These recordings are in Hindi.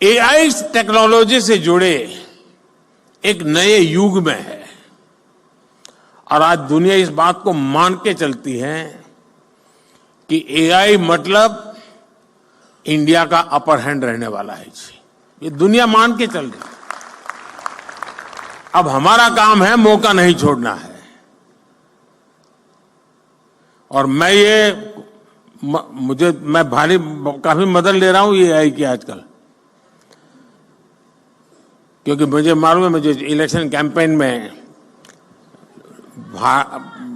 एआई टेक्नोलॉजी से जुड़े एक नए युग में है और आज दुनिया इस बात को मान के चलती है कि एआई मतलब इंडिया का अपर हैंड रहने वाला है जी। ये दुनिया मान के चल रही है। अब हमारा काम है मौका नहीं छोड़ना है। और मैं काफी मदद ले रहा हूं ये एआई की आजकल, क्योंकि मुझे मालूम है मुझे इलेक्शन कैंपेन में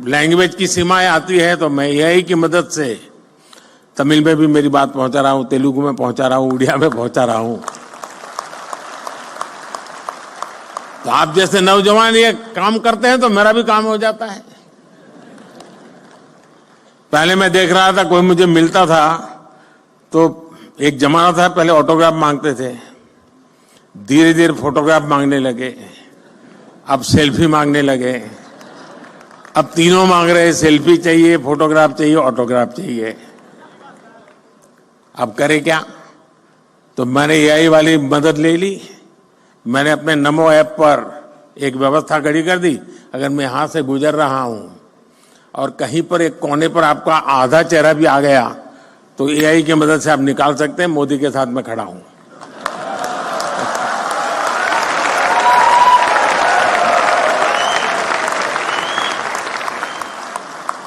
लैंग्वेज की सीमाएं आती है, तो मैं एआई की मदद से तमिल में भी मेरी बात पहुंचा रहा हूं, तेलुगु में पहुंचा रहा हूं, उड़िया में पहुंचा रहा हूं। तो आप जैसे नौजवान ये काम करते हैं तो मेरा भी काम हो जाता है। पहले मैं देख रहा था कोई मुझे मिलता था तो एक जमाना था पहले ऑटोग्राफ मांगते थे, धीरे धीरे फोटोग्राफ मांगने लगे, अब सेल्फी मांगने लगे, अब तीनों मांग रहे हैं, सेल्फी चाहिए, फोटोग्राफ चाहिए, ऑटोग्राफ चाहिए। अब करें क्या? तो मैंने एआई वाली मदद ले ली। मैंने अपने नमो ऐप पर एक व्यवस्था खड़ी कर दी। अगर मैं यहां से गुजर रहा हूं और कहीं पर एक कोने पर आपका आधा चेहरा भी आ गया तो एआई की मदद से आप निकाल सकते हैं मोदी के साथ मैं खड़ा हूं।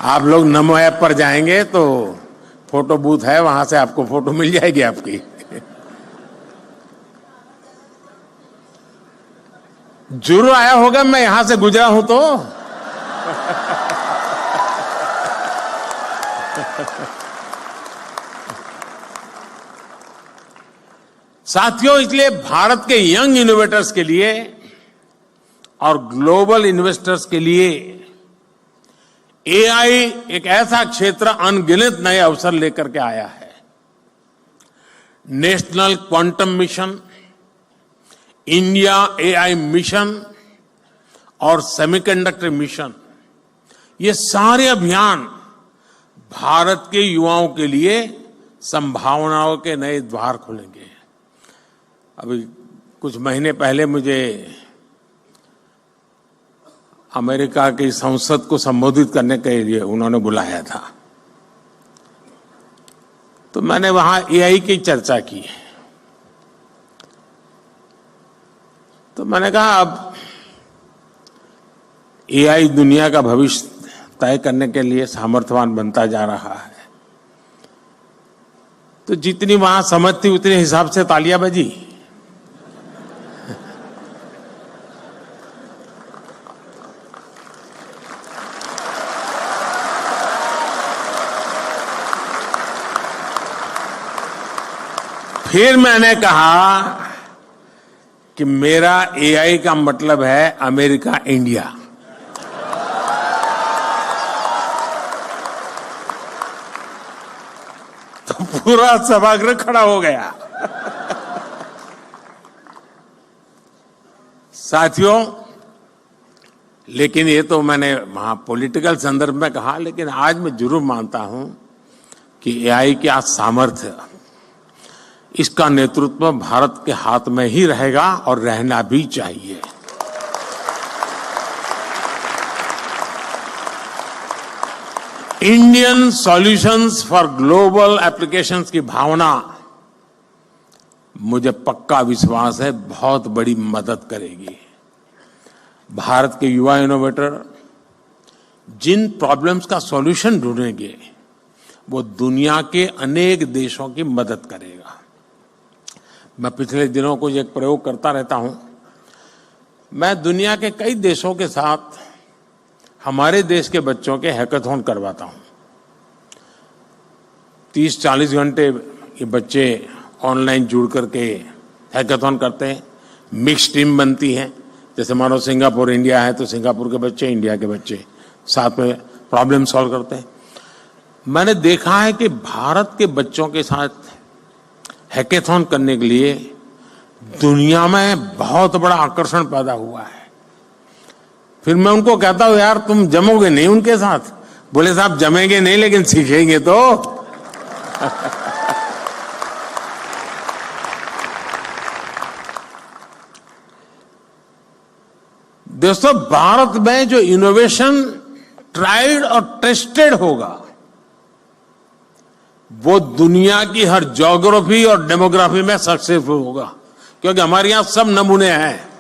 आप लोग नमो ऐप पर जाएंगे तो फोटो बूथ है, वहां से आपको फोटो मिल जाएगी आपकी। जरूर आया होगा, मैं यहां से गुजरा हूं तो। साथियों, इसलिए भारत के यंग इनोवेटर्स के लिए और ग्लोबल इन्वेस्टर्स के लिए एआई एक ऐसा क्षेत्र अनगिनत नए अवसर लेकर के आया है। National quantum mission, India AI mission और सेमीकंडक्टर मिशन, ये सारे अभियान भारत के युवाओं के लिए संभावनाओं के नए द्वार खोलेंगे। अभी कुछ महीने पहले मुझे अमेरिका की संसद को संबोधित करने के लिए उन्होंने बुलाया था, तो मैंने वहां एआई की चर्चा की। तो मैंने कहा अब एआई दुनिया का भविष्य तय करने के लिए सामर्थ्यवान बनता जा रहा है, तो जितनी वहां समझ थी उतने हिसाब से तालियां बजी। फिर मैंने कहा कि मेरा एआई का मतलब है अमेरिका इंडिया। तो पूरा सभागृह खड़ा हो गया। साथियों, लेकिन ये तो मैंने वहां पॉलिटिकल संदर्भ में कहा, लेकिन आज मैं जरूर मानता हूं कि एआई का सामर्थ्य, इसका नेतृत्व भारत के हाथ में ही रहेगा और रहना भी चाहिए। Indian solutions for global applications की भावना मुझे पक्का विश्वास है बहुत बड़ी मदद करेगी। भारत के युवा इनोवेटर जिन प्रॉब्लम्स का सॉल्यूशन ढूंढेंगे वो दुनिया के अनेक देशों की मदद करेगा। मैं पिछले दिनों को एक प्रयोग करता रहता हूं। मैं दुनिया के कई देशों के साथ हमारे देश के बच्चों के हैकाथॉन करवाता हूं। 30-40 घंटे ये बच्चे ऑनलाइन जुड़ करके हैकाथॉन करते हैं। मिक्स टीम बनती है, जैसे मानो सिंगापुर इंडिया है तो सिंगापुर के बच्चे, इंडिया के बच्चे साथ में प्रॉब्लम सॉल्व करते हैं। मैंने देखा है कि भारत के बच्चों के साथ हैकाथॉन करने के लिए दुनिया में बहुत बड़ा आकर्षण पैदा हुआ है। फिर मैं उनको कहता हूं यार तुम जमोगे नहीं उनके साथ? बोले साहब जमेंगे नहीं लेकिन सीखेंगे। तो दोस्तों, भारत में जो इनोवेशन ट्राइड और टेस्टेड होगा, वो दुनिया की हर ज्योग्राफी और डेमोग्राफी में सक्सेसफुल होगा, क्योंकि हमारे यहां सब नमूने हैं।